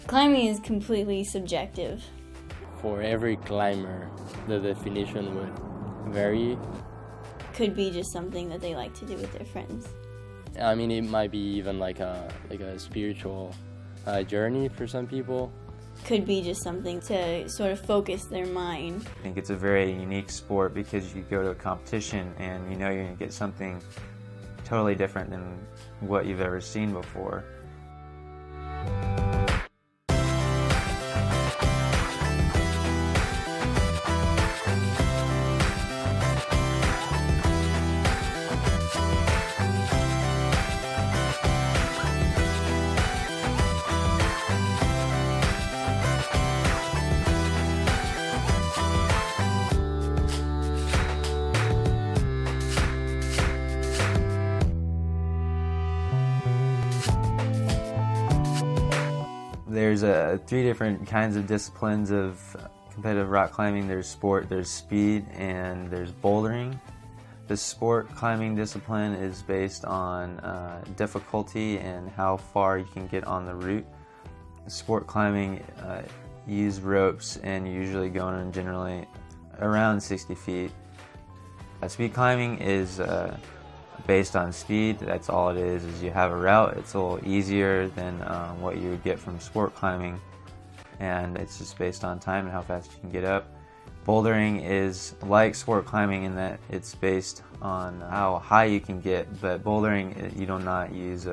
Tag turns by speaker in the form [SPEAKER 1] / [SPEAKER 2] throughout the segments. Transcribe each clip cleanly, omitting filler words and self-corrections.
[SPEAKER 1] Climbing is completely subjective.
[SPEAKER 2] For every climber, the definition would vary.
[SPEAKER 1] Could be just something that they like to do with their friends.
[SPEAKER 2] I mean, it might be even like a spiritual journey for some people.
[SPEAKER 1] Could be just something to sort of focus their mind.
[SPEAKER 3] I think it's a very unique sport because you go to a competition and you know you're going to get something totally different than what you've ever seen before. There's three different kinds of disciplines of competitive rock climbing. There's sport, there's speed, and there's bouldering. The sport climbing discipline is based on difficulty and how far you can get on the route. Sport climbing use ropes and usually going in generally around 60 feet. Speed climbing is based on speed. That's all it is you have a route. It's a little easier than what you would get from sport climbing, and it's just based on time and how fast you can get up. Bouldering is like sport climbing in that it's based on how high you can get, but bouldering you do not use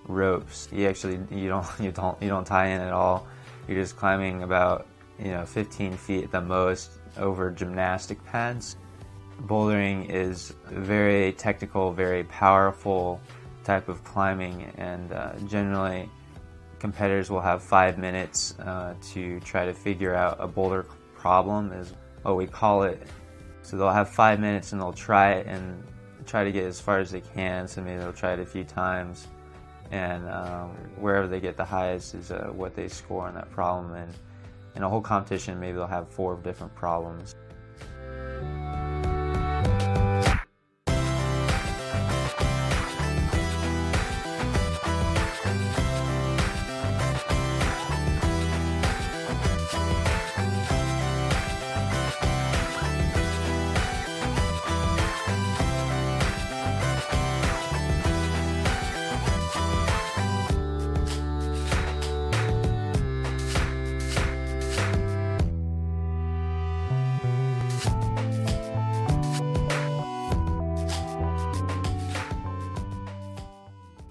[SPEAKER 3] ropes. You don't tie in at all. You're just climbing about 15 feet at the most over gymnastic pads. Bouldering is very technical, very powerful type of climbing, and generally competitors will have 5 minutes to try to figure out a boulder problem, is what we call it. So they'll have 5 minutes and they'll try it and try to get as far as they can. So maybe they'll try it a few times, and wherever they get the highest is what they score on that problem. And in a whole competition, maybe they'll have 4 different problems.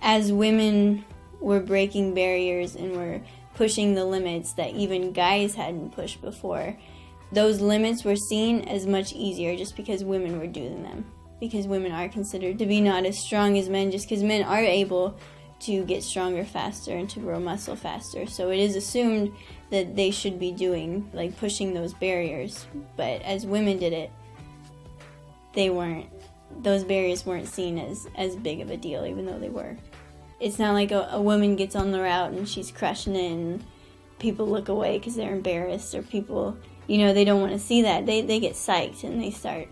[SPEAKER 1] As women were breaking barriers and were pushing the limits that even guys hadn't pushed before, those limits were seen as much easier just because women were doing them. Because women are considered to be not as strong as men, just because men are able to get stronger faster and to grow muscle faster. So it is assumed that they should be doing, like, pushing those barriers. But as women did it, those barriers weren't seen as big of a deal, even though they were. It's not like a woman gets on the route and she's crushing it and people look away because they're embarrassed, or people, they don't want to see that. They get psyched and they start,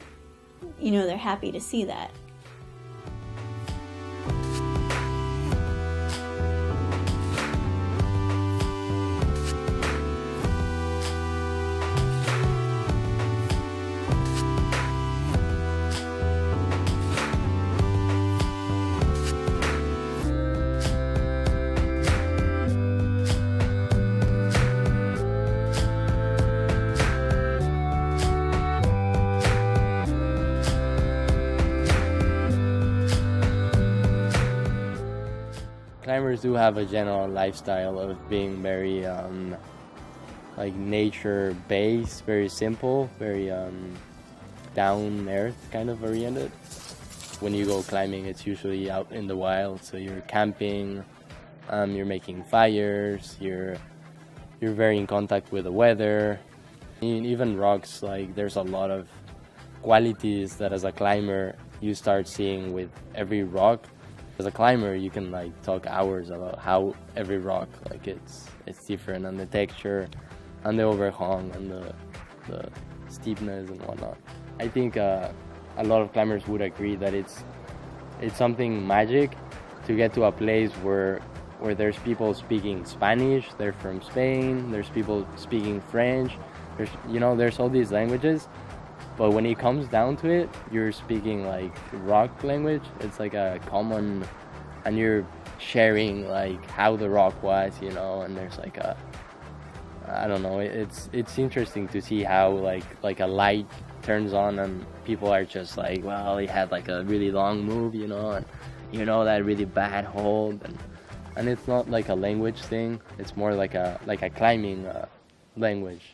[SPEAKER 1] they're happy to see that.
[SPEAKER 2] Climbers do have a general lifestyle of being very nature-based, very simple, very down-earth kind of oriented. When you go climbing, it's usually out in the wild, so you're camping, you're making fires, you're you're very in contact with the weather. Even rocks, like there's a lot of qualities that as a climber you start seeing with every rock. As a climber, you can like talk hours about how every rock, like it's different, and the texture and the overhang and the steepness and whatnot. I think a lot of climbers would agree that it's something magic to get to a place where there's people speaking Spanish, they're from Spain, there's people speaking French, there's all these languages, but when it comes down to it, you're speaking like rock language. It's like a common, and you're sharing like how the rock was, and there's like I don't know, it's interesting to see how like a light turns on and people are just like, well, he had like a really long move, and that really bad hold, and it's not like a language thing, it's more like a climbing language.